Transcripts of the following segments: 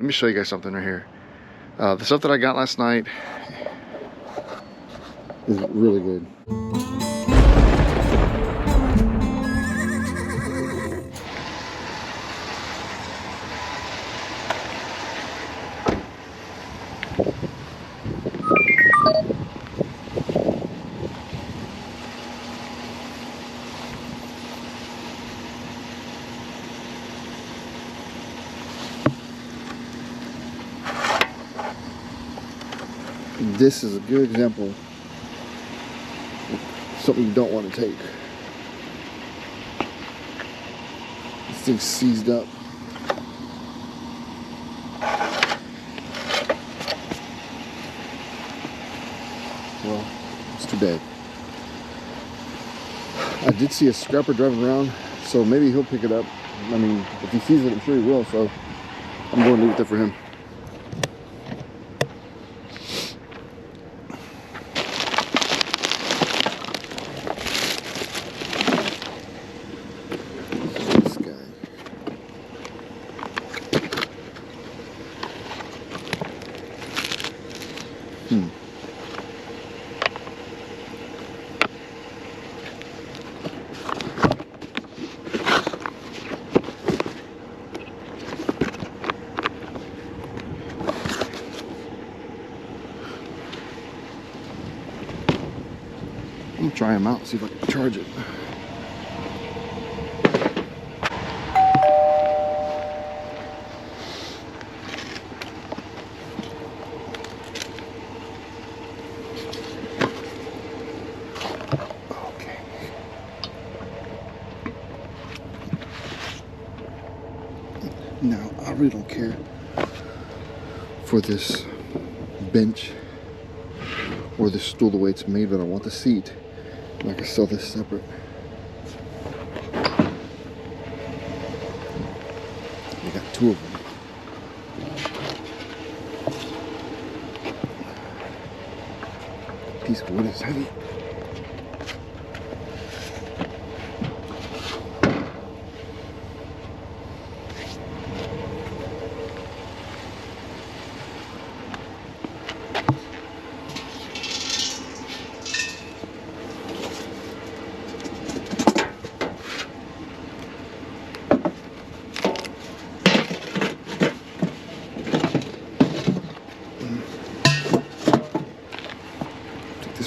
Let me show you guys something right here. The stuff that I got last night is really good. This is a good example of something you don't want to take. This thing's seized up. Well, it's too bad. I did see a scrapper driving around, so maybe he'll pick it up. I mean, if he sees it, I'm sure he will, so I'm going to leave it there for him. I'm gonna try them out, see if I can charge it. Okay. Now, I really don't care for this bench or this stool the way it's made, but I want the seat. And I can sell this separate. We got two of them. Piece of wood is heavy.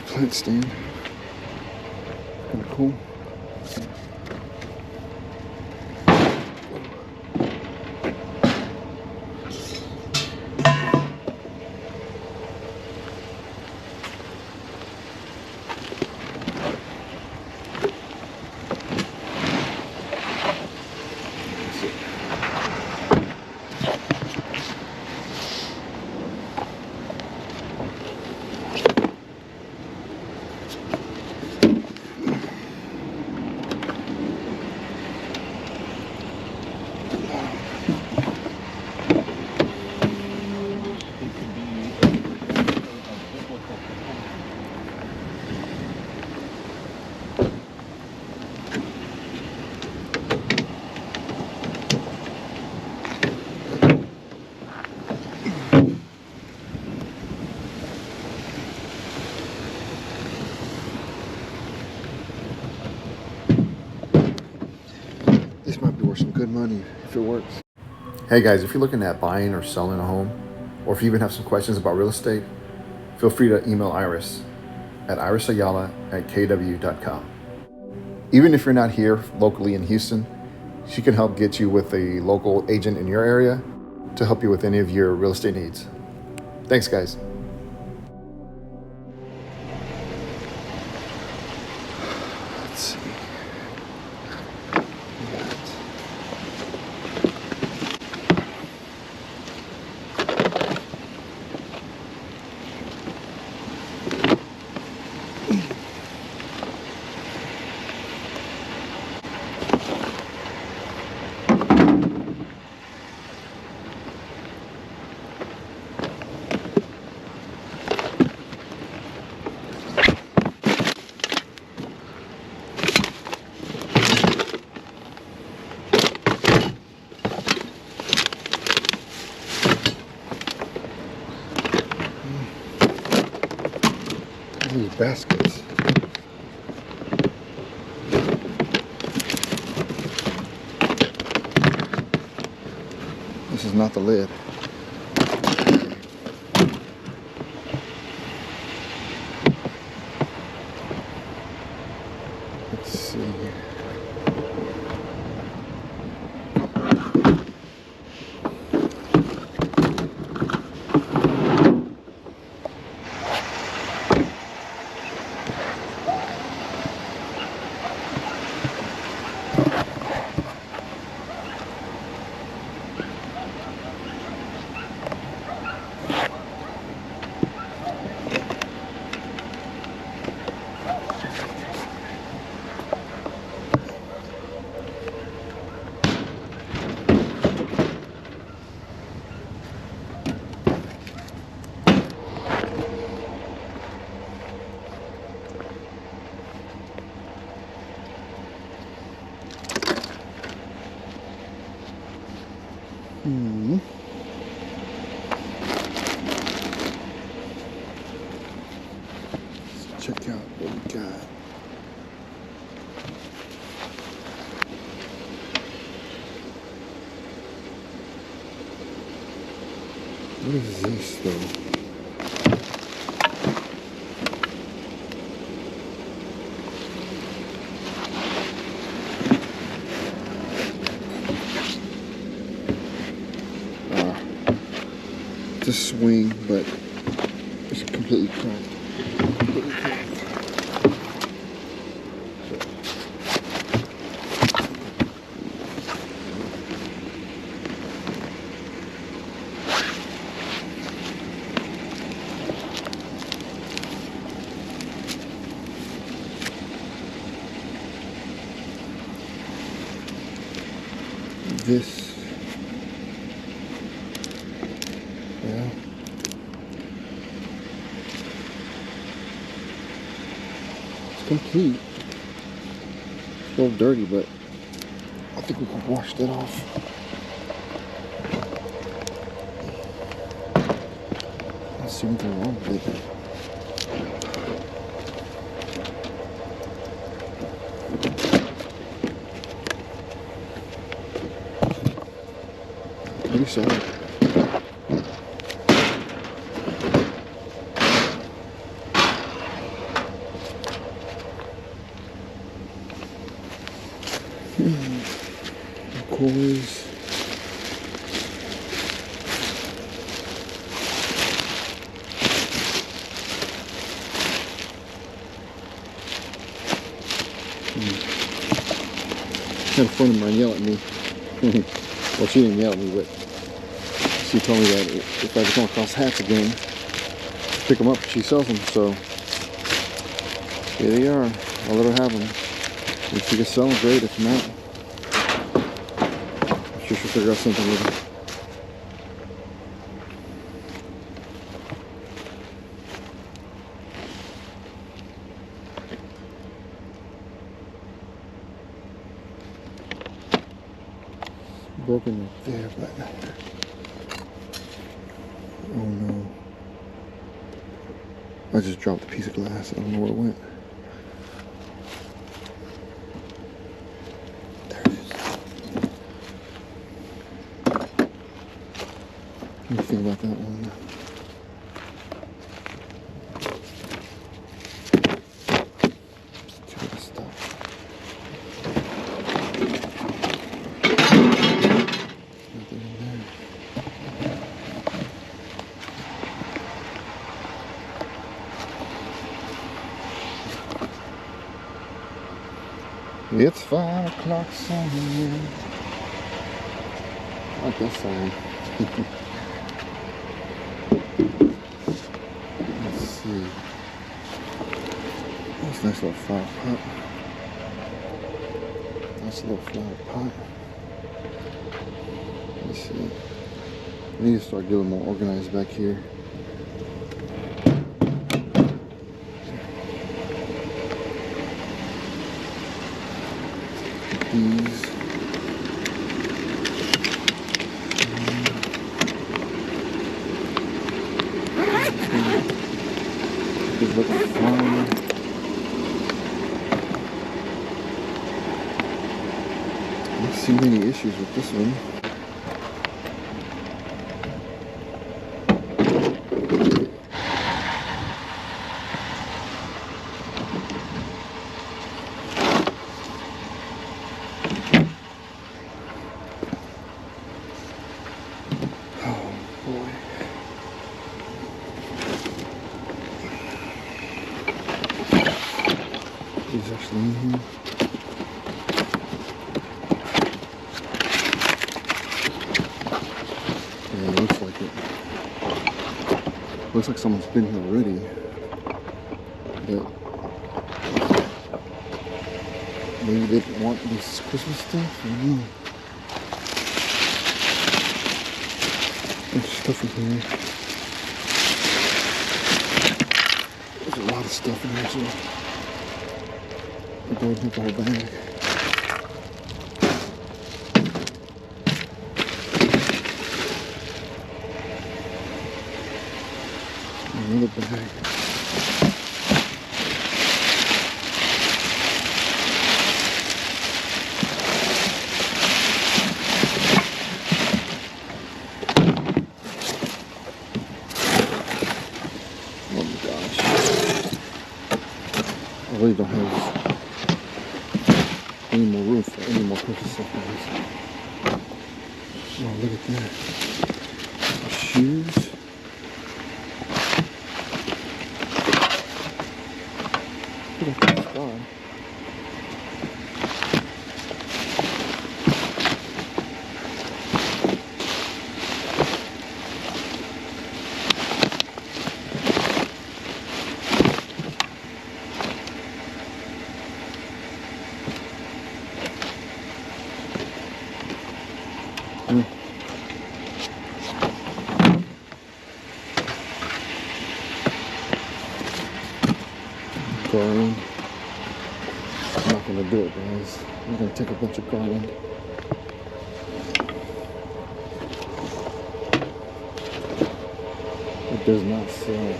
Plant stand. Kind of cool. This might be worth some good money if it works. Hey guys, if you're looking at buying or selling a home, or if you even have some questions about real estate, feel free to email Iris at irisayala@kw.com. Even if you're not here locally in Houston, she can help get you with a local agent in your area to help you with any of your real estate needs. Thanks, guys. Let's see. These baskets. This is not the lid. Let's see here. Let's check out what we got. What is this though? It's a swing, but it's completely cracked. This, yeah, it's complete. It's a little dirty, but I think we can wash that off. I don't see anything wrong with it. Pretty solid. Coils. Had a friend of mine yell at me. Well, she didn't yell at me, but she told me that if I ever come across hats again, pick them up. She sells them, so here they are. I'll let her have them. If she can sell them, great. If not, I'm sure she'll figure out something with them. Broken right there, but oh no. I just dropped a piece of glass. I don't know where it went. There it is. What do you think about that one? Too much stuff. Nothing in there. It's 5 o'clock somewhere. I like that song. Let's see. That's a nice little flower pot. Nice little flower pot. Let's see. I need to start getting more organized back here. These. There's look fine. I don't see many issues with this one. He's actually in here. Yeah, it looks like it. Looks like someone's been here already. But maybe they didn't want this Christmas stuff. I don't know. There's stuff in here. There's a lot of stuff in here too. I'll go and hit the whole bag. Another bag. Oh my gosh. I really don't have any more room for any more Christmas stuff, guys. Oh, look at that. Shoes. Look at that sky. Garland. I'm not gonna do it, guys. I'm gonna take a bunch of garland. It does not sell.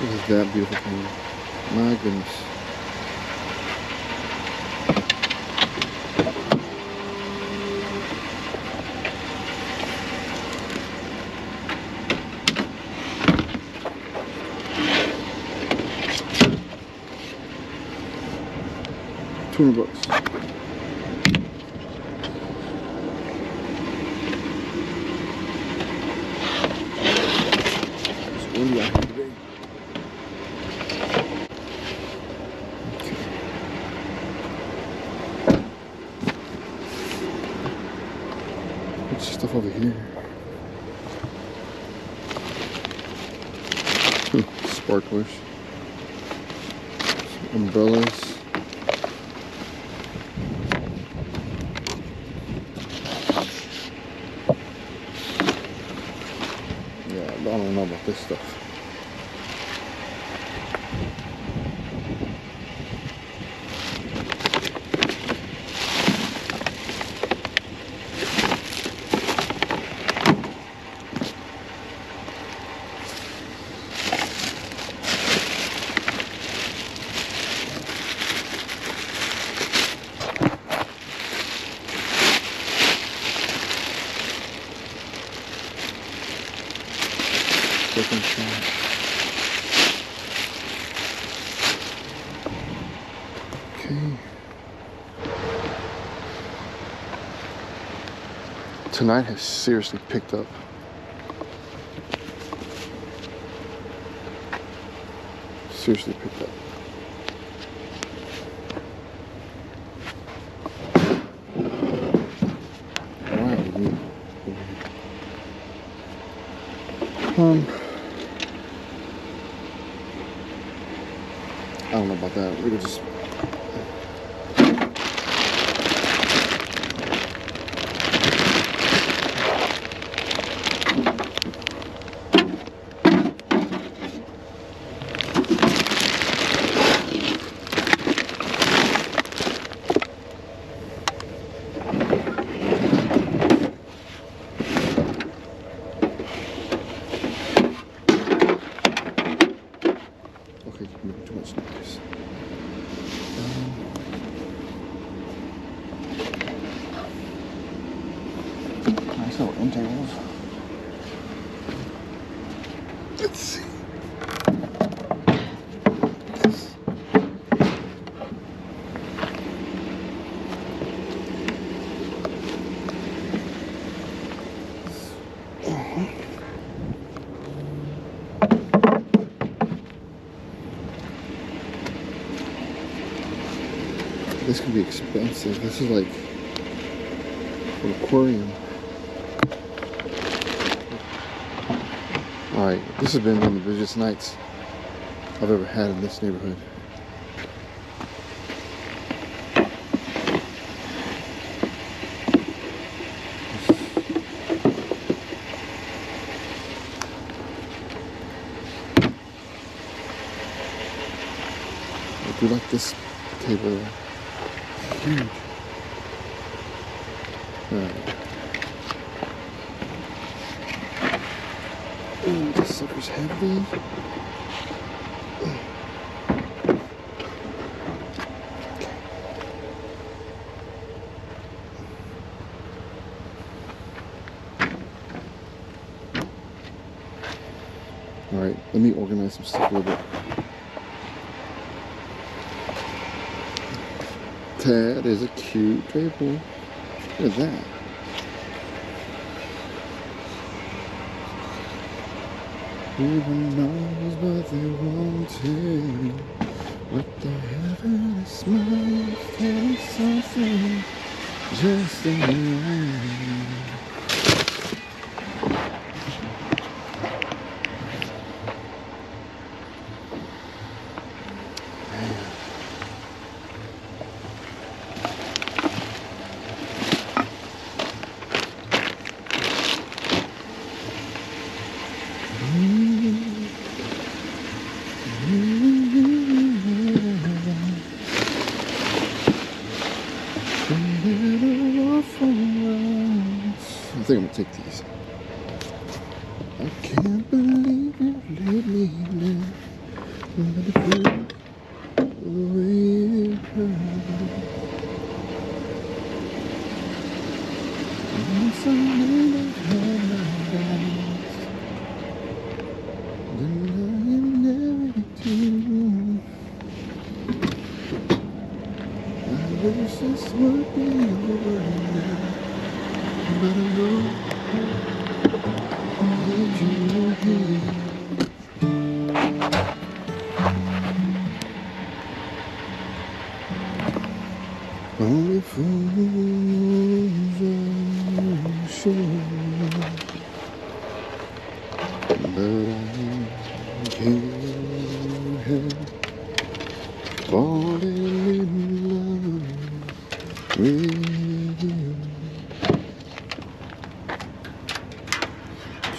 This is that beautiful thing. My goodness. $200. It's windy out here today. Okay. What's the stuff over here? Sparklers. Umbrellas. I don't know about this stuff. Okay. Tonight has seriously picked up. Seriously picked up. Why are you? I don't know about that. We could just. turntables. Let's see. This could be expensive. This is like an aquarium. Alright, this has been one of the busiest nights I've ever had in this neighborhood. I do like this table. Huge. Ooh, this sucker's heavy. Okay. Alright, let me organize some stuff a little bit. That is a cute table. Look at that. Who knows what they wanted? What they having a smile for something just in the rain. I think I'm gonna take these. I can't believe you let me live. Let it feel the way it hurt. Once I knew I had my doubts, then I never do. I wish this would be over now. But I know that you're here. Only fools are sure, but I can't help falling in love with you.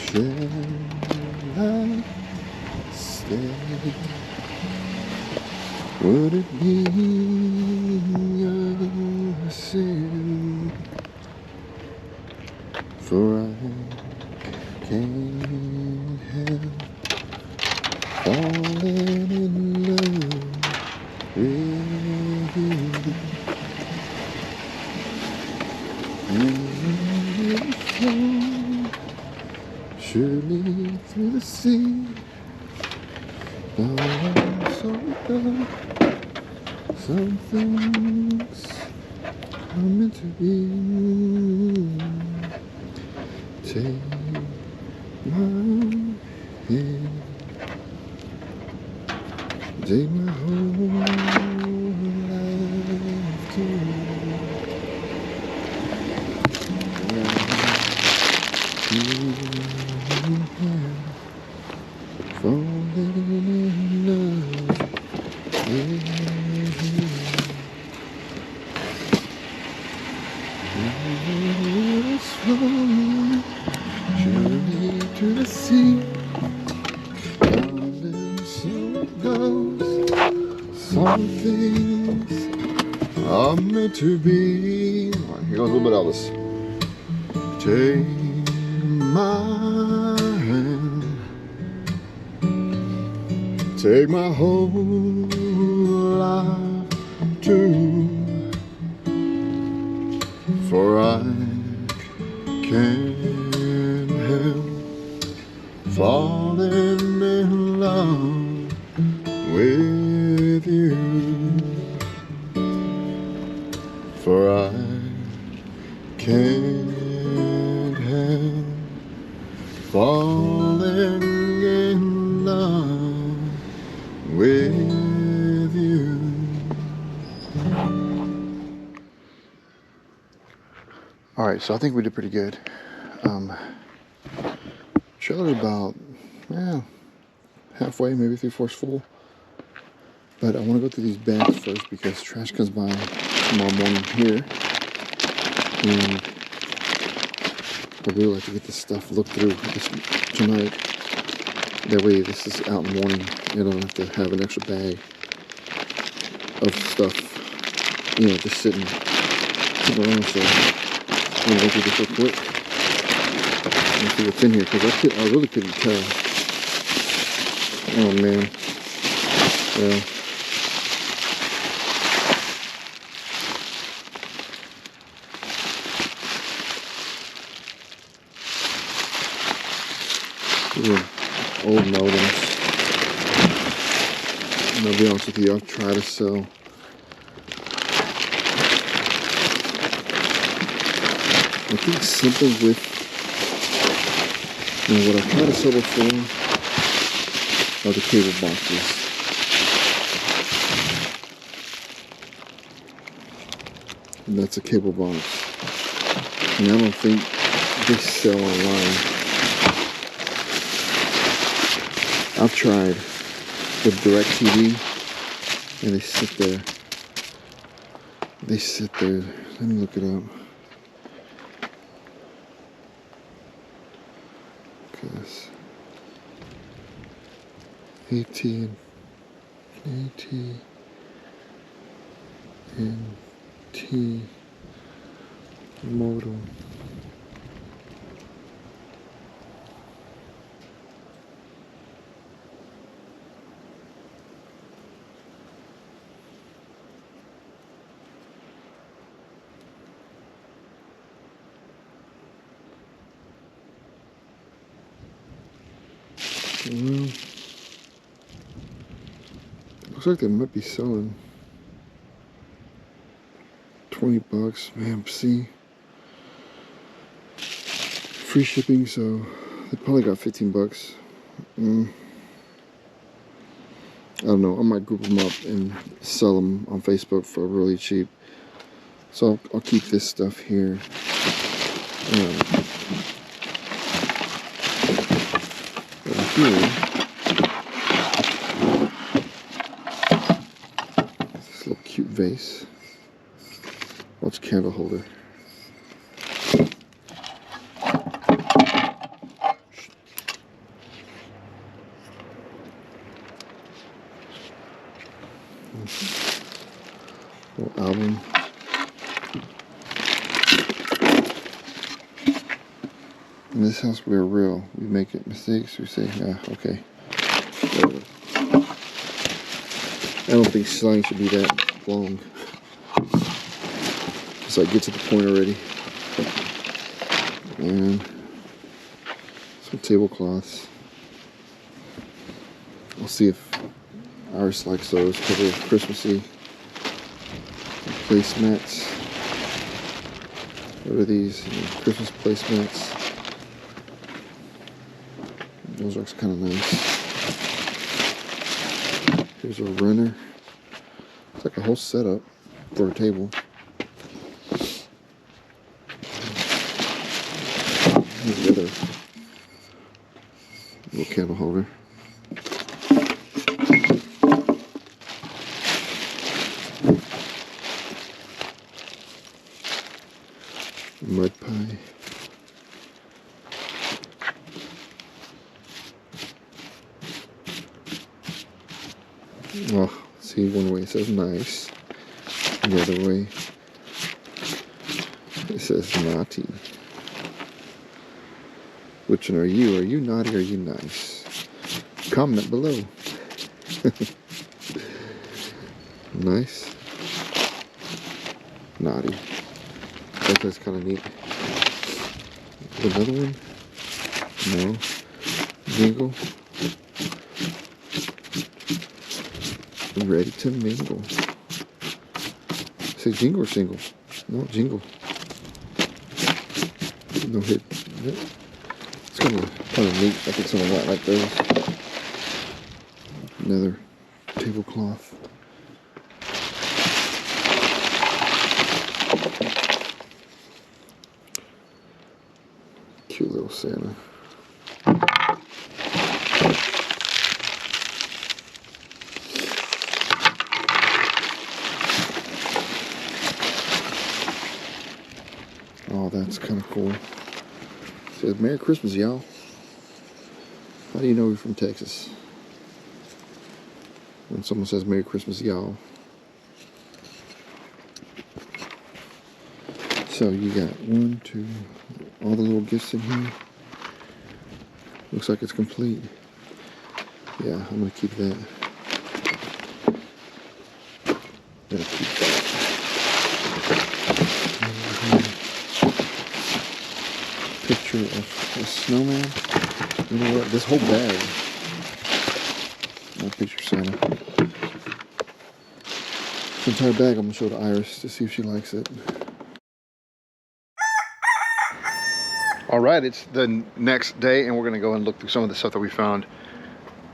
Shall I stay? Would it be a sin? For I can't help falling in love with you. And surely through the sea, down so down, some things are meant to be. Take my hand, take my whole life too. Falling in love with you. It's flowing surely to the sea. Darling, so it goes. Some things are meant to be. All right, here goes a little bit of Elvis. Take my hand, take my whole life too, for I can't For I can't help falling in love with you. Alright, so I think we did pretty good. Trailer about halfway, maybe 3/4 full. But I want to go through these bags first because trash comes by tomorrow morning here. And I really like to get this stuff looked through tonight. That way, this is out in the morning. You don't have to have an extra bag of stuff, just sitting around. So I'm gonna go through this real quick and see what's in here because I really couldn't tell. Oh man, yeah. Old modems. And I'll be honest with you, I've tried to sell I think something with what I've tried to sell before are the cable boxes. And that's a cable box. And I don't think they sell online. I've tried with DirecTV, and they sit there. Let me look it up. Because AT&T modem. Well, looks like they might be selling $20, man. See, free shipping, so they probably got $15. I don't know. I might group them up and sell them on Facebook for really cheap. So I'll keep this stuff here. Here, this little cute vase. Oh, it's a candle holder. Little album. In this house, we're real. We make mistakes. We say, yeah, okay. Whatever. I don't think slang should be that long. So I get to the point already. And some tablecloths. We'll see if Iris likes those because they're Christmassy. Placemats. What are these? Christmas placemats. Those are kind of nice. Here's a runner. It's like a whole setup for a table. Here's the other little candle holder. Mud pie. Oh, see, one way it says nice, the other way it says naughty. Which one are you? Are you naughty or are you nice? Comment below. Nice. Naughty. I think that's kind of neat. Another one? No. Jingle. Ready to mingle. say jingle or single? No, jingle. No hit. It's kind of neat. I think someone might like those. Another tablecloth. Cute little Santa. Oh, that's kind of cool. It says, Merry Christmas, y'all. How do you know we're from Texas? When someone says, Merry Christmas, y'all. So you got 1, 2, all the little gifts in here. Looks like it's complete. Yeah, I'm gonna keep that. Gonna keep that. Picture of a snowman. You know what? This whole bag. My picture Santa. This entire bag I'm gonna show to Iris to see if she likes it. All right, it's the next day and we're gonna go and look through some of the stuff that we found.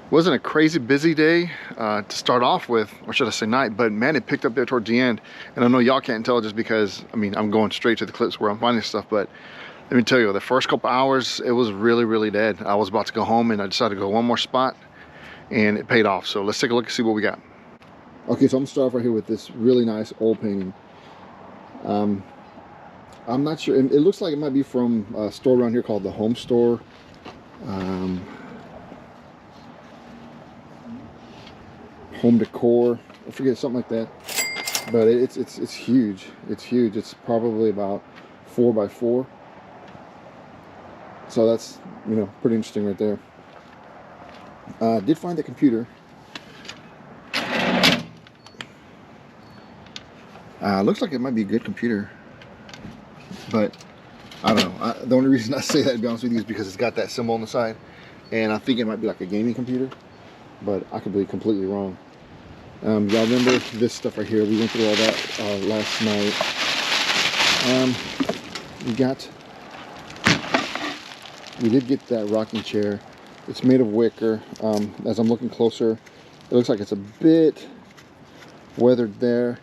Wasn't a crazy busy day to start off with, or should I say night, but man, it picked up there towards the end. And I know y'all can't tell just because, I mean, I'm going straight to the clips where I'm finding stuff, but let me tell you, the first couple hours, it was really, really dead. I was about to go home and I decided to go one more spot and it paid off. So let's take a look and see what we got. Okay, so I'm gonna start off right here with this really nice old painting. I'm not sure, it looks like it might be from a store around here called the Home Store. Home Decor, I forget, something like that. But it's huge. It's huge. It's probably about 4 by 4. So that's, you know, pretty interesting right there. Did find the computer. Looks like it might be a good computer, but I don't know. The only reason I say that, to be honest with you, is because it's got that symbol on the side, and I think it might be like a gaming computer, but I could be completely wrong. Y'all remember this stuff right here? We went through all that last night. We did get that rocking chair. It's made of wicker. As I'm looking closer, it looks like it's a bit weathered there,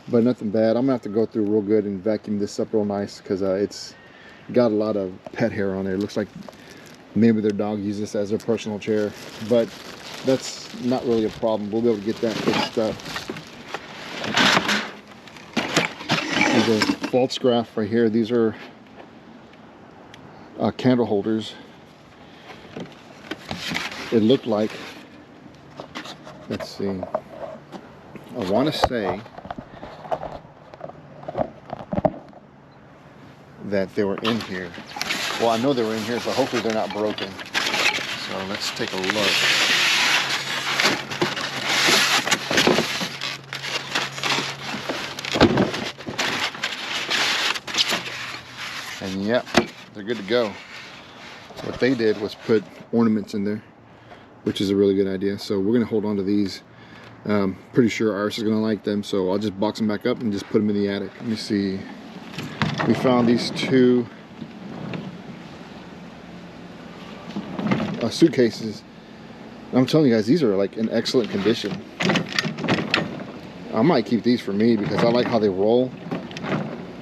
but nothing bad. I'm gonna have to go through real good and vacuum this up real nice, because it's got a lot of pet hair on there. It looks like maybe their dog uses this as their personal chair, but that's not really a problem. We'll be able to get that fixed up. There's a false graph right here. These are candle holders. It looked like, let's see, I want to say that they were in here. Well, I know they were in here, so hopefully they're not broken. So let's take a look. And yep, they're good to go. What they did was put ornaments in there, which is a really good idea. So we're gonna hold on to these. Pretty sure Iris is gonna like them, so I'll just box them back up and just put them in the attic. Let me see. We found these 2 suitcases. I'm telling you guys, these are like in excellent condition. I might keep these for me because I like how they roll.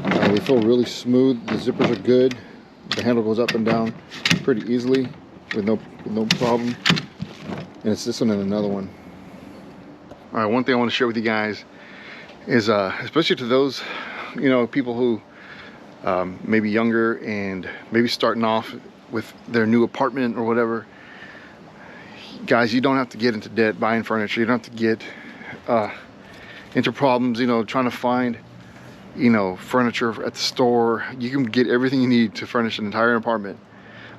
They feel really smooth. The zippers are good. The handle goes up and down pretty easily with no problem. And it's this one and another one. All right, one thing I want to share with you guys is, especially to those, you know, people who maybe younger and maybe starting off with their new apartment or whatever. Guys, you don't have to get into debt buying furniture. You don't have to get into problems, you know, trying to find, you know, furniture at the store. You can get everything you need to furnish an entire apartment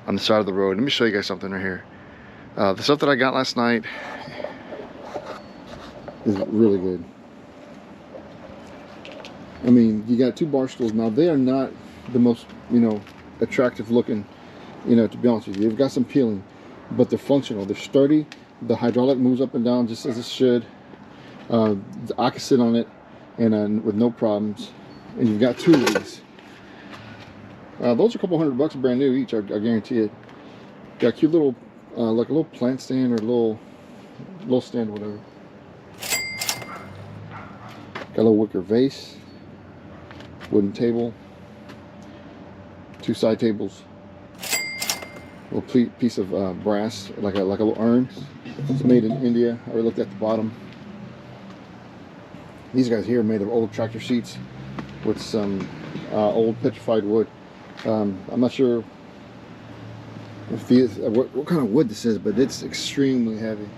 on the side of the road. Let me show you guys something right here. The stuff that I got last night is really good. I mean, you got 2 bar stools. Now, they are not the most, you know, attractive looking, you know, to be honest with you. They've got some peeling, but they're functional. They're sturdy. The hydraulic moves up and down just as it should. I can sit on it. and with no problems. And you've got 2 of these. Those are a couple $100 brand new each, I guarantee it. Got a cute little, like a little plant stand or a little stand, whatever. Got a little wicker vase, wooden table, 2 side tables, a little piece of brass, like a little urn. It's made in India. I already looked at the bottom. These guys here are made of old tractor seats with some old petrified wood. I'm not sure if what kind of wood this is, but it's extremely heavy.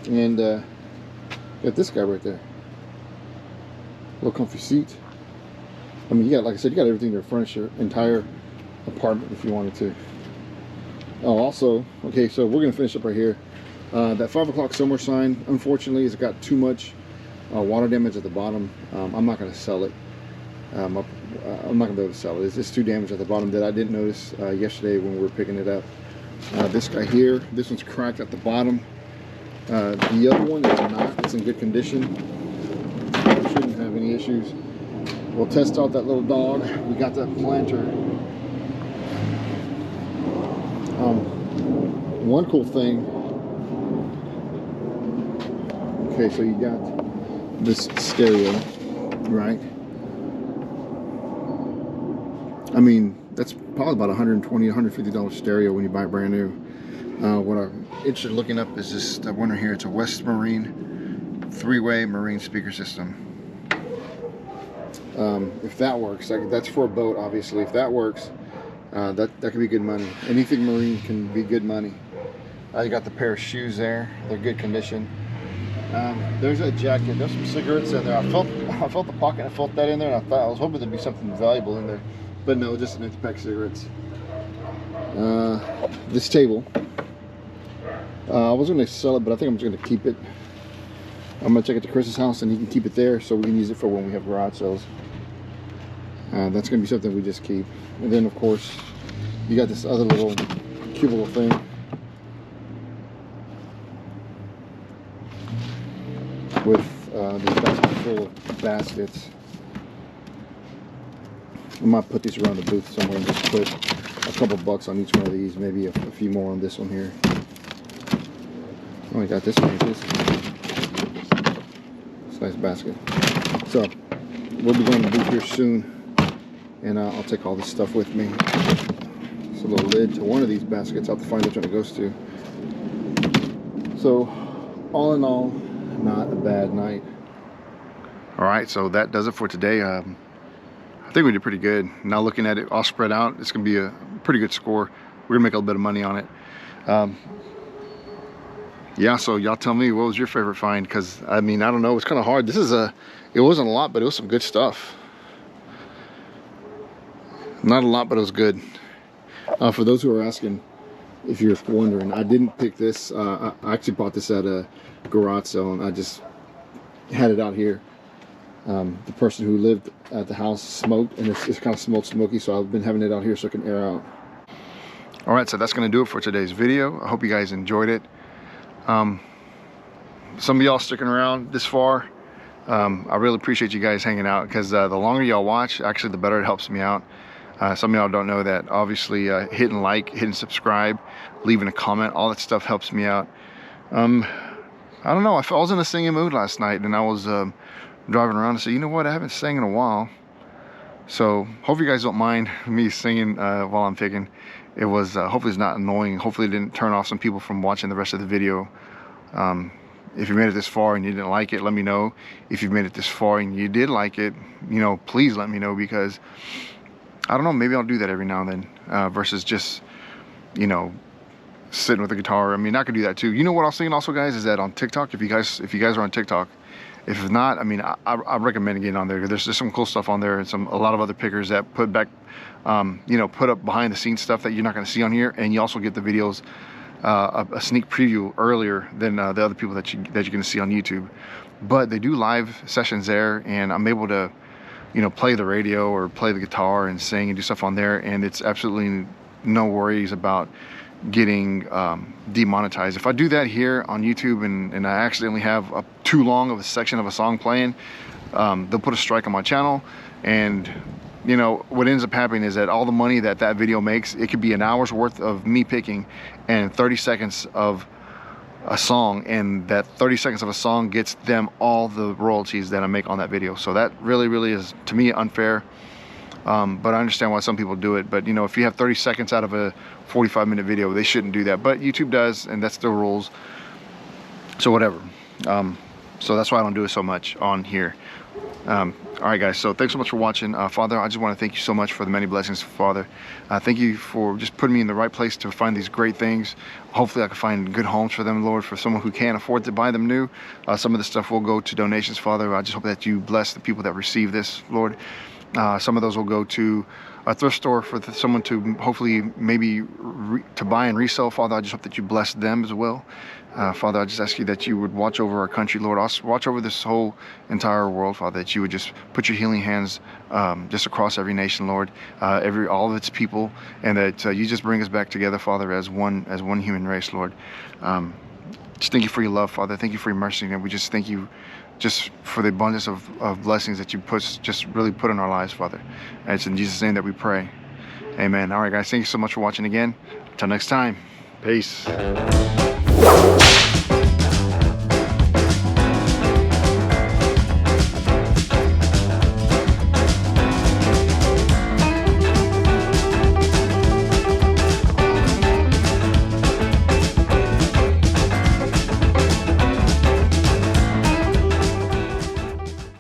And got this guy right there. Little comfy seat. I mean, you got, like I said, you got everything to furnish your entire apartment if you wanted to. Oh, also, okay, so we're gonna finish up right here. That 5 o'clock somewhere sign, unfortunately, has got too much water damage at the bottom. I'm not gonna sell it. I'm not gonna be able to sell it. It's too damaged at the bottom that I didn't notice yesterday when we were picking it up. This guy here, this one's cracked at the bottom. The other one is not. It's in good condition. Shouldn't have any issues. We'll test out that little dog. We got that planter. One cool thing. Okay, so you got this stereo, right? I mean, that's probably about $120, $150 stereo when you buy it brand new. What I'm interested in looking up is this one right here. It's a West Marine 3-way marine speaker system. If that works, that's for a boat, obviously. If that works, that could be good money. Anything marine can be good money. You got the pair of shoes there. They're good condition. There's a jacket. There's some cigarettes in there. I felt the pocket. I felt that in there, and I was hoping there'd be something valuable in there, but no, just an empty pack of cigarettes. This table. I was going to sell it, but I think I'm just going to keep it. I'm going to take it to Chris's house, and he can keep it there, so we can use it for when we have garage sales. That's going to be something we just keep. And then, of course, you got this other little cute little thing. With these baskets full of baskets. I might put these around the booth somewhere and just put a couple bucks on each one of these, maybe a few more on this one here. Oh, I got this one. It's a nice basket. So we'll be going to the booth here soon, and I'll take all this stuff with me. It's a little lid to one of these baskets. I'll have to find which one it goes to. So all in all, not a bad night. All right, so that does it for today. I think we did pretty good. Now looking at it all spread out, it's gonna be a pretty good score. We're gonna make a little bit of money on it. Yeah, so y'all tell me, what was your favorite find? Because I mean, I don't know, it's kind of hard. This is it wasn't a lot, but it was some good stuff. Not a lot, but it was good. For those who are asking, if you're wondering, I didn't pick this. I actually bought this at a garage sale, and I just had it out here. The person who lived at the house smoked, and it's kind of smelled smoky, so I've been having it out here so it can air out. All right, so that's going to do it for today's video. I hope you guys enjoyed it. Some of y'all sticking around this far, I really appreciate you guys hanging out, because the longer y'all watch, actually the better it helps me out. Some of y'all don't know that. Obviously, hitting like, hitting subscribe, leaving a comment, all that stuff helps me out. I don't know, I was in a singing mood last night, and I was driving around and said, you know what, I haven't sang in a while. So hope you guys don't mind me singing while I'm picking. It was hopefully it's not annoying. Hopefully it didn't turn off some people from watching the rest of the video. If you made it this far and you didn't like it, let me know. If you've made it this far and you did like it, you know, please let me know, because I don't know, maybe I'll do that every now and then, versus just, you know, sitting with the guitar. I mean, I could do that too. You know what I was thinking also, guys, is that on TikTok, if you guys are on TikTok, if not, I mean, I recommend getting on there, because there's just some cool stuff on there, and a lot of other pickers that put back, you know, put up behind the scenes stuff that you're not going to see on here, and you also get the videos, a sneak preview earlier than the other people that you're going to see on YouTube. But they do live sessions there, and I'm able to, you know, play the radio or play the guitar and sing and do stuff on there, and it's absolutely no worries about, getting demonetized. If I do that here on YouTube and I accidentally have too long of a section of a song playing, they'll put a strike on my channel. And you know what ends up happening is that all the money that video makes, it could be an hour's worth of me picking and 30 seconds of a song, and that 30 seconds of a song gets them all the royalties that I make on that video. So that really is, to me, unfair. But I understand why some people do it. But you know, if you have 30 seconds out of a 45-minute video, they shouldn't do that. But YouTube does, and that's their rules. So whatever. So that's why I don't do it so much on here. All right, guys, so thanks so much for watching. Father, I just want to thank you so much for the many blessings, Father. Thank you for just putting me in the right place to find these great things. Hopefully I can find good homes for them, Lord, for someone who can't afford to buy them new. Some of the stuff will go to donations, Father. I just hope that you bless the people that receive this, Lord. Some of those will go to a thrift store for someone to hopefully maybe to buy and resell. Father, I just hope that you bless them as well. Father, I just ask you that you would watch over our country, Lord. Watch over this whole entire world, Father, that you would just put your healing hands just across every nation, Lord, all of its people, and that you just bring us back together, Father, as one human race, Lord. Just thank you for your love, Father. Thank you for your mercy, and we just thank you just for the abundance of blessings that you just really put in our lives, Father. And it's in Jesus' name that we pray. Amen. All right, guys, thank you so much for watching again. Until next time, peace.